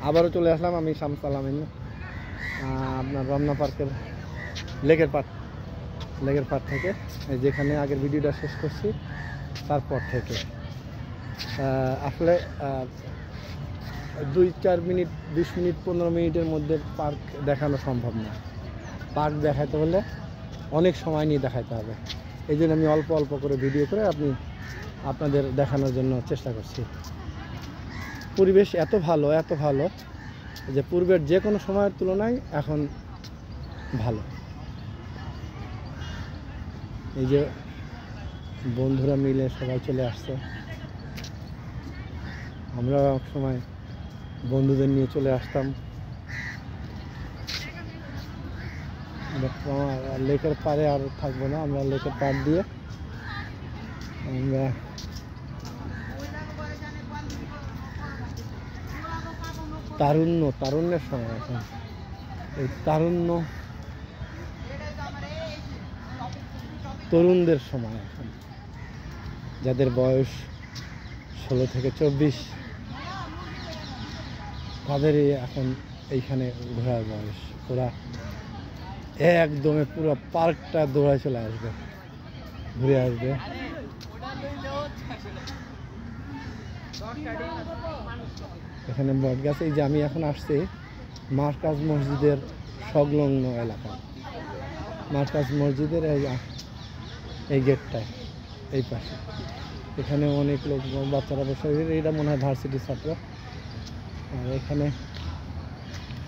আবারও চলে আসলাম আমি শামস আলামিন আপনার রমনা পার্কের লেকের পাড় থেকে, যেখানে আগের ভিডিওটা শেষ করছি তারপর থেকে। আসলে 2-4 মিনিট 20 মিনিট 15 মিনিটের মধ্যে পার্ক দেখানো সম্ভব না। পার্ক দেখাতে হলে অনেক সময় নিয়ে দেখাতে হবে। এই জন্য আমি অল্প অল্প করে ভিডিও করে আপনাদের দেখানোর জন্য চেষ্টা করছি। পরিবেশ এত ভালো যে পূর্বের যে কোনো সময়ের তুলনায় এখন ভালো। এই যে বন্ধুরা মিলে সবাই চলে আসছে, আমরা এক সময় বন্ধুদের নিয়ে চলে আসতাম। লেকের পাড়ে আর থাকবো না, আমরা লেকের পাড় দিয়ে আমরা তারুণ্যের সময় এখন। এই তরুণদের সময় এখন, যাদের বয়স 16 থেকে 24, তাদেরই এখন এইখানে ঘোরার বয়স। ওরা একদমে পুরো পার্কটা দৌড়ায় চলে আসবে, ঘুরে আসবে। এখানে বটগাছ, এই যে আমি এখন আসছি মার্কাজ মসজিদের সংলগ্ন এলাকা। মার্কাজ মসজিদের এই গেটটায় এই পাশে, এখানে অনেক লোক বাচ্চারা বসে, এইটা মনে হয় ভার্সিটির ছাত্র। আর এখানে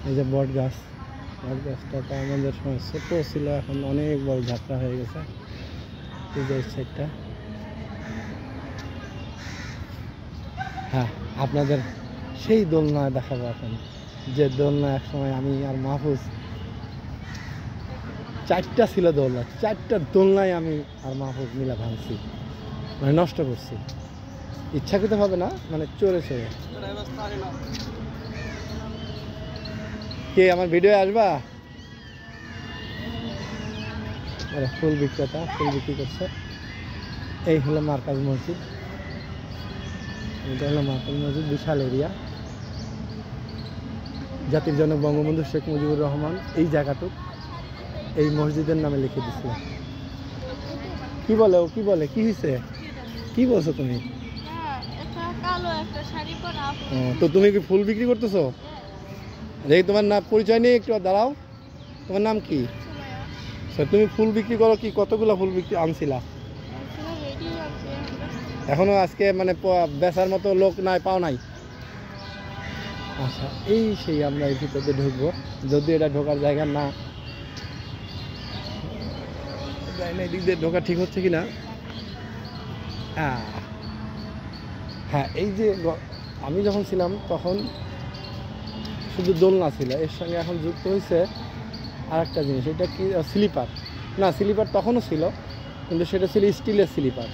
এই যে বটগাছটা তো আমাদের সময় ছোট ছিল, এখন অনেক বড় ঝাপটা হয়ে গেছে। এই যে সাইডটা, হ্যাঁ আপনাদের সেই দোলনা দেখাবো এখন। যে দোলনা এক সময় আমি আর মাহফুজ, 4টা ছিল দোলনা, 4টা দোলনায় আমি আর মাহফুজ মিলা ভাঙছি, মানে নষ্ট করছি ইচ্ছাকৃত হবে না, মানে চড়ে। কে আমার ভিডিও আসবা? ফুল বিক্রেতা, ফুল বিক্রি করছে। এই হলো মার্কাজ মসজিদ, এটা হলো মার্কাজ মসজিদ, বিশাল এরিয়া। জাতির জনক বঙ্গবন্ধু শেখ মুজিবুর রহমান এই জায়গাটুক এই মসজিদের নামে লিখে দিছিল। কি বলে ও, কি বলে, কি হয়েছে, কি বলছো তুমি? তো তুমি কি ফুল বিক্রি করতেছো? দেখি তোমার নাম, পরিচয় নিয়ে একটু দাঁড়াও। তোমার নাম কি? তুমি ফুল বিক্রি করো কি? কতগুলো ফুল বিক্রি আনছিলা? এখনো আজকে মানে বেচার মতো লোক নাই, পাও নাই? আচ্ছা, এই সেই আমরা এই ভিতরে ঢুকবো, যদি এটা ঢোকার জায়গা না, এদিক দিয়ে ঢোকা ঠিক হচ্ছে কিনা। হ্যাঁ, এই যে আমি যখন ছিলাম তখন শুধু দোলনা ছিল, এর সঙ্গে এখন যুক্ত হয়েছে আর একটা জিনিস। এটা কি? স্লিপার। না, স্লিপার তখনও ছিল, কিন্তু সেটা ছিল স্টিলের স্লিপার।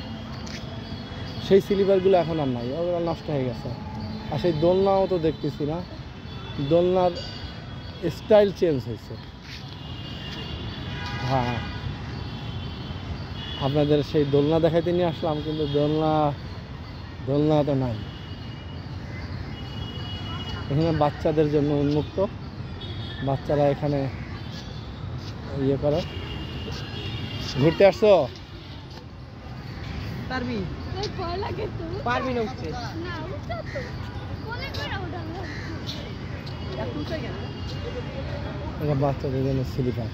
সেই স্লিপারগুলো এখন আর নাই, ওগুলো নষ্ট হয়ে গেছে। আর সেই দোলনাও তো দেখতেছি না, দোলনার স্টাইল চেঞ্জ হয়েছে। হ্যাঁ, আপনাদের সেই দোলনা দেখাইতে নিয়ে আসলাম, কিন্তু দোলনা তো নাই। এখানে বাচ্চাদের জন্য উন্মুক্ত, বাচ্চারা এখানে ইয়ে করে। ঘুরতে আসছো? বাচ্চাদের জন্য স্লিপার।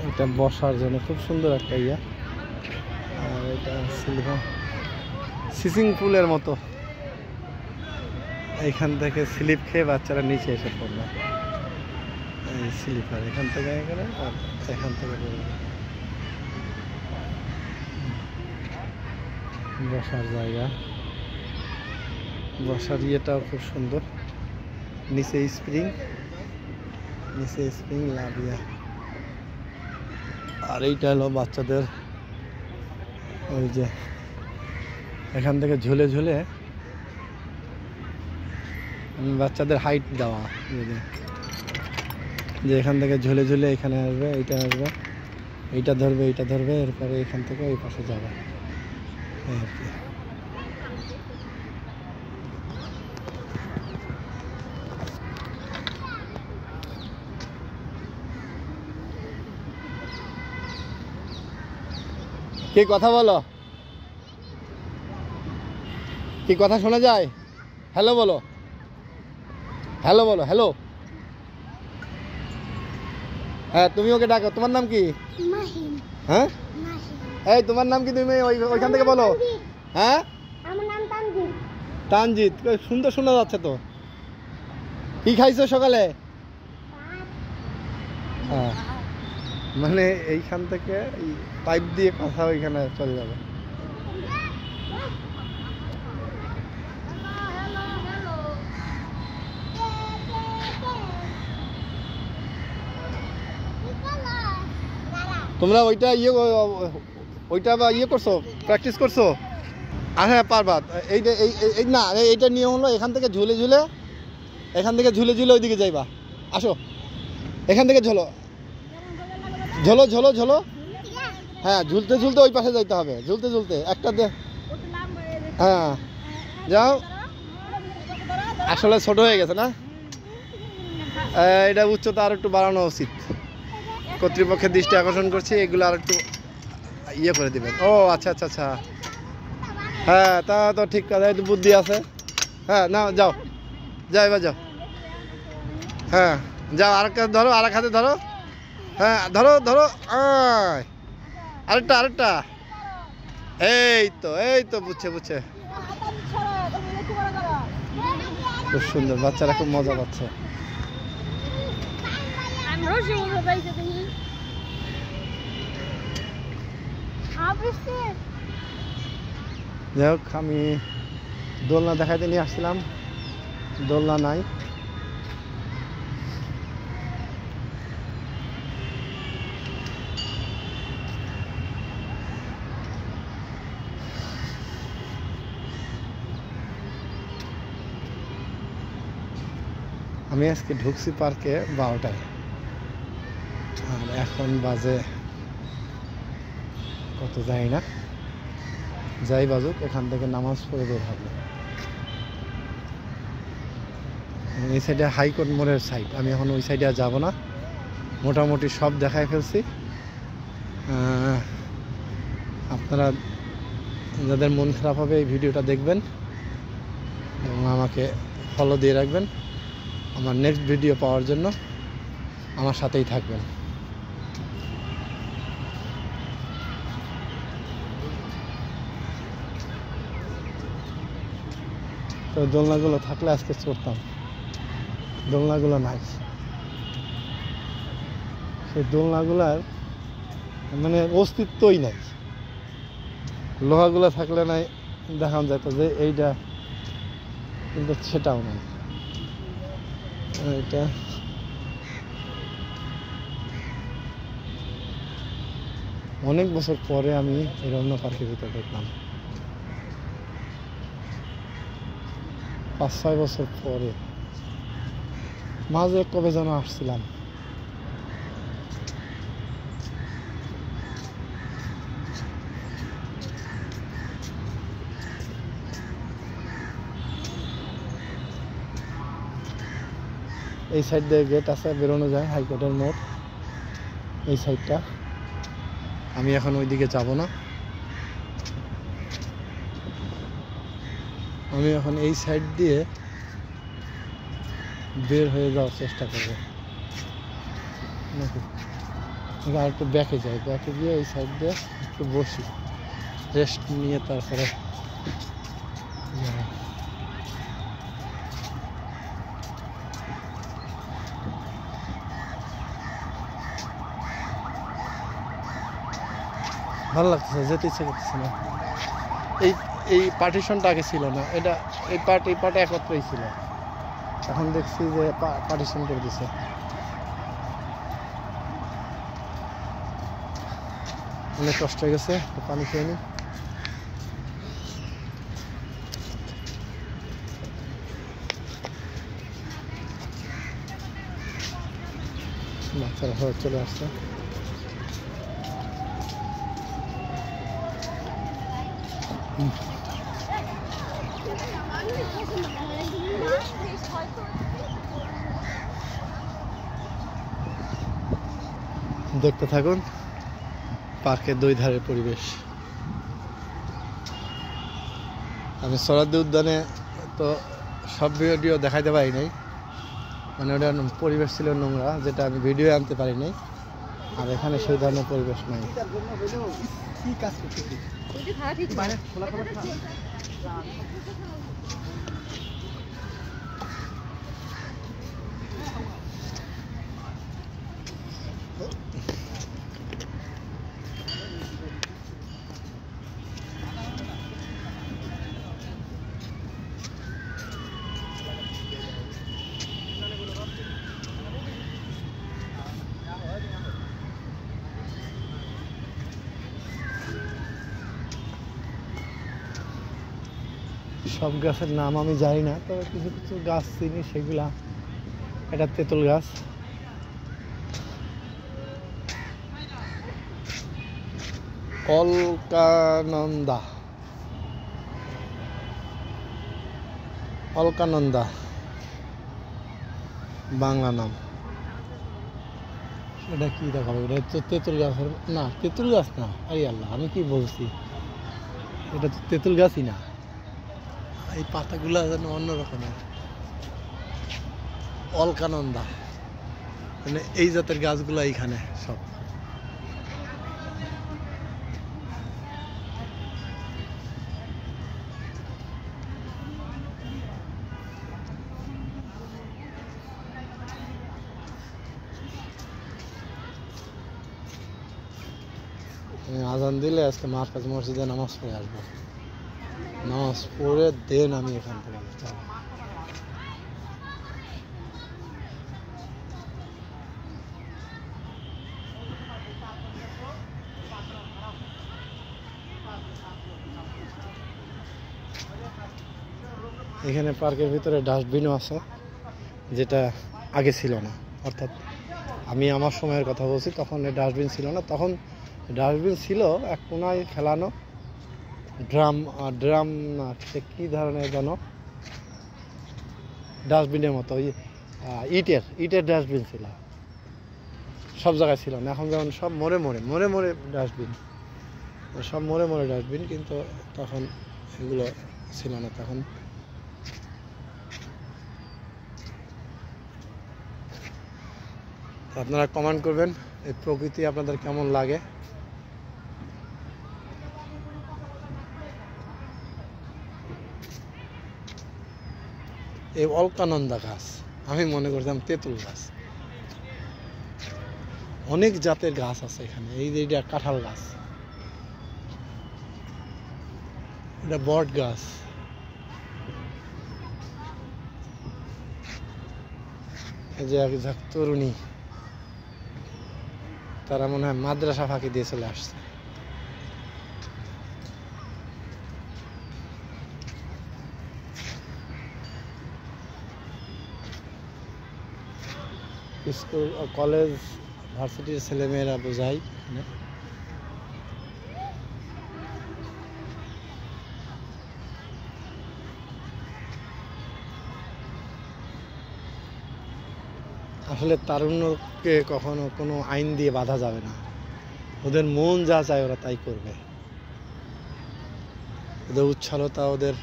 এটা বসার জন্য খুব সুন্দর একটা ইয়া। আর এটা স্লিপার, সুইমিং পুলের মতো। এইখান থেকে স্লিপ খেয়ে বাচ্চারা নিচে এসে পড়বে। এই স্লিপার এখান থেকে এখানে, আর এখান থেকে বসার জায়গা, বসার ইয়েটাও খুব সুন্দর। নিচে স্প্রিং লাভিয়া। আর এইটা হলো বাচ্চাদের, ওই যে এখান থেকে ঝুলে বাচ্চাদের হাইট দেওয়া, যে এখান থেকে ঝুলে ঝুলে এখানে আসবে, এইটা আসবে, এইটা ধরবে, এইটা ধরবে, এরপরে এখান থেকে ওই পাশে যাবে আর কি। কি কথা বলো, কি কথা শোনা যায়? হ্যালো বলো, হ্যালো বলো, হ্যালো। হ্যাঁ তুমি ওকে ডাকো, তোমার নাম কি? হ্যাঁ এই তোমার নাম কি? তুমি ওইখান থেকে বলো। হ্যাঁ আমার নাম তানজিৎ। তানজিৎ, সুন্দর শোনা যাচ্ছে তো। কি খাইছো সকালে? হ্যাঁ মানে এইখান থেকে এই পাইপ দিয়ে কথা ওইখানে চলে যাবে। তোমরা ওইটা ওইটা বা করছো, প্র্যাকটিস করছো? আর হ্যাঁ পারবা। এই না, এইটা নিয়ম হলো এখান থেকে ঝুলে ঝুলে, এখান থেকে ঝুলে ঝুলে ওইদিকে যাইবা। আসো এখান থেকে ঝোলো ঝোলো ঝোলো ঝোলো। হ্যাঁ ঝুলতে ঝুলতে ওই পাশে যাইতে হবে, ঝুলতে ঝুলতে একটা হ্যাঁ যাও। আসলে ছোট হয়ে গেছে না, এটা উচ্চতা আর একটু বাড়ানো উচিত। কর্তৃপক্ষের দৃষ্টি আকর্ষণ করছি, এগুলো আর একটু ইয়ে করে দিবেন। ও আচ্ছা আচ্ছা আচ্ছা, হ্যাঁ তা তো ঠিক কথা, একটু বুদ্ধি আছে। হ্যাঁ না যাও, যাও এবার যাও। হ্যাঁ যাও, আর একটা ধরো, আর এক হাতে ধরো। হ্যাঁ ধরো ধরো, আরেকটা আরেকটা। এই তো বুঝছে বুঝছে। খুব সুন্দর, বাচ্চারা খুব মজা পাচ্ছে। যাই হোক, আমি দোলনা দেখাইতে নিয়ে আসছিলাম, দোলনা নাই। আমি আজকে ঢুকছি পার্কে 12টায়, আর এখন বাজে কত যাই না, যাই বাজুক, এখান থেকে নামাজ পড়ে বের হবে। এই সাইডে হাইকোর্ট মোড়ের সাইড, আমি এখন ওই সাইডে আর যাবো না, মোটামুটি সব দেখাই ফেলছি। আপনারা যাদের মন খারাপ হবে এই ভিডিওটা দেখবেন এবং আমাকে ফলো দিয়ে রাখবেন। আমার নেক্সট ভিডিও পাওয়ার জন্য আমার সাথেই থাকবেন। তো দোলনাগুলো থাকলে আজকে চড়তাম, দোলনাগুলো নাই। সেই দোলনাগুলার মানে অস্তিত্বই নাই। লোহাগুলো থাকলে নাই দেখানো যেত যে এইটা, কিন্তু সেটাও নাই। এটা অনেক বছর পরে আমি এই রমনা পার্কের ভিতরে দেখলাম, 5-6 বছর পরে। মাঝে কবে যেন আসছিলাম, এই সাইড দিয়ে গেট আছে, বেরোনো যায় হাইকোর্টের মোড় এই সাইডটা। আমি এখন ওইদিকে যাব না, আমি এখন এই সাইড দিয়ে বের হয়ে যাওয়ার চেষ্টা করব নাকি আর একটু ব্যাকে যাই, ব্যাকে গিয়ে এই সাইড দিয়ে একটু বসি, রেস্ট নিয়ে তারপরে ভালো লাগতেছে, যেতে ইচ্ছে করতেছে না। এই পার্টিশনটা আগে ছিল না, এটা এই পার্ট একত্রেই ছিল, এখন দেখছি যে পার্টিশন করে দিছে। অনেক কষ্ট হয়ে গেছে, পানি খেয়ে নি। বাচ্চারা সবাই চলে আসছে। দেখতে থাকুন পার্কের দুই ধারের পরিবেশ। আমি সোহরাওয়ার্দী উদ্যানে তো সব ভিডিও দেখাইতে পারি নাই, মানে ওটা পরিবেশ ছিল নোংরা, যেটা আমি ভিডিও আনতে পারি নাই। আর এখানে সেই ধরনের পরিবেশ নাই। সব গাছের নাম আমি জানি না, তবে কিছু কিছু গাছ চিনি সেগুলা। এটা তেঁতুল গাছ, অলকানন্দা, অলকানন্দা বাংলা নাম। এটা কি দেখাবো? এটা তো তেঁতুল গাছের না, তেঁতুল গাছ না। আরে আল্লাহ, আমি কি বলছি, এটা তো তেঁতুল গাছই না। এই পাতাগুলা যেন অন্য রকমের। অলকানন্দা মানে এই জাতের গাছগুলো এইখানে সব। আজান দিলে আজকে মার্কাজ মসজিদে নামাজ পড়ে আসবো। নামাজ পড়ে দেন আমি এখান থেকে যাব। এখানে পার্কের ভিতরে ডাস্টবিনও আছে, যেটা আগে ছিল না। অর্থাৎ আমি আমার সময়ের কথা বলছি, তখন ডাস্টবিন ছিল না। তখন ডাস্টবিন ছিল এক কোনায় ফেলানো, ড্রাম ড্রাম না কী ধরনের যেন ডাস্টবিনের মতো, ওই ইটের ডাস্টবিন ছিল, সব জায়গায় ছিল না। এখন যেমন সব মোড়ে মোড়ে ডাস্টবিন, সব মোড়ে ডাস্টবিন, কিন্তু তখন এগুলো ছিল না। তখন আপনারা কমেন্ট করবেন এই প্রকৃতি আপনাদের কেমন লাগে। এই অলকানন্দা গাছ, আমি মনে করতাম তেঁতুল গাছ। অনেক জাতের গাছ আছে এখানে। এই যে এটা কাঁঠাল গাছ, এটা বট গাছ, এই যে এক ঝাঁক তরুণী, তারা মনে হয় মাদ্রাসা ফাঁকি দিয়ে চলে আসছে। স্কুল কলেজ ভার্সিটির ছেলেমেয়েরা বোঝাই। আসলে তারুণ্যকে কখনো কোনো আইন দিয়ে বাধা যাবে না। ওদের মন যা চায় ওরা তাই করবে। ওদের উচ্ছলতা, ওদের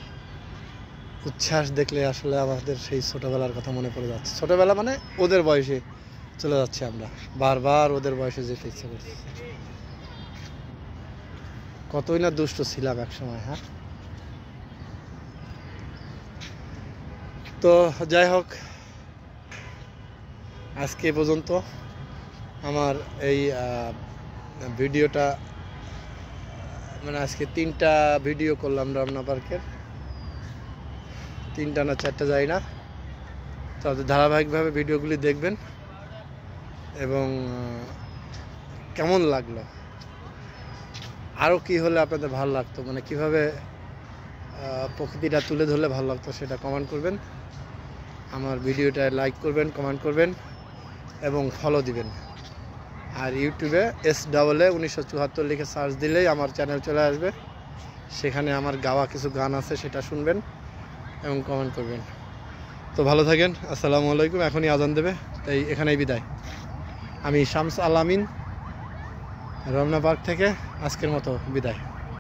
উচ্ছ্বাস দেখলে আসলে আমাদের সেই ছোটবেলার কথা মনে পড়ে যাচ্ছে। ছোটবেলা মানে ওদের বয়সে চলে যাচ্ছে আমরা, বারবার ওদের বয়সে যেতে ইচ্ছে করছে। কতই না দুষ্ট ছিলাম এক সময়। হ্যাঁ, তো যাই হোক, আজকে পর্যন্ত আমার এই ভিডিওটা, মানে আজকে 3টা ভিডিও করলাম রমনা পার্কের, 3টা না 4টা যাই না। তাদের ধারাবাহিকভাবে ভিডিওগুলি দেখবেন এবং কেমন লাগলো, আরও কি হলে আপনাদের ভালো লাগতো, মানে কিভাবে প্রকৃতিটা তুলে ধরলে ভালো লাগতো সেটা কমেন্ট করবেন। আমার ভিডিওটা লাইক করবেন, কমেন্ট করবেন এবং ফলো দিবেন। আর ইউটিউবে SAA1974 লিখে সার্চ দিলেই আমার চ্যানেল চলে আসবে, সেখানে আমার গাওয়া কিছু গান আছে সেটা শুনবেন এবং কমেন্ট করবেন। তো ভালো থাকেন, আসসালামু আলাইকুম। এখনই আজান দেবে, তাই এখানেই বিদায়। আমি শামস আল আমিন, রমনা পার্ক থেকে আজকের মতো বিদায়।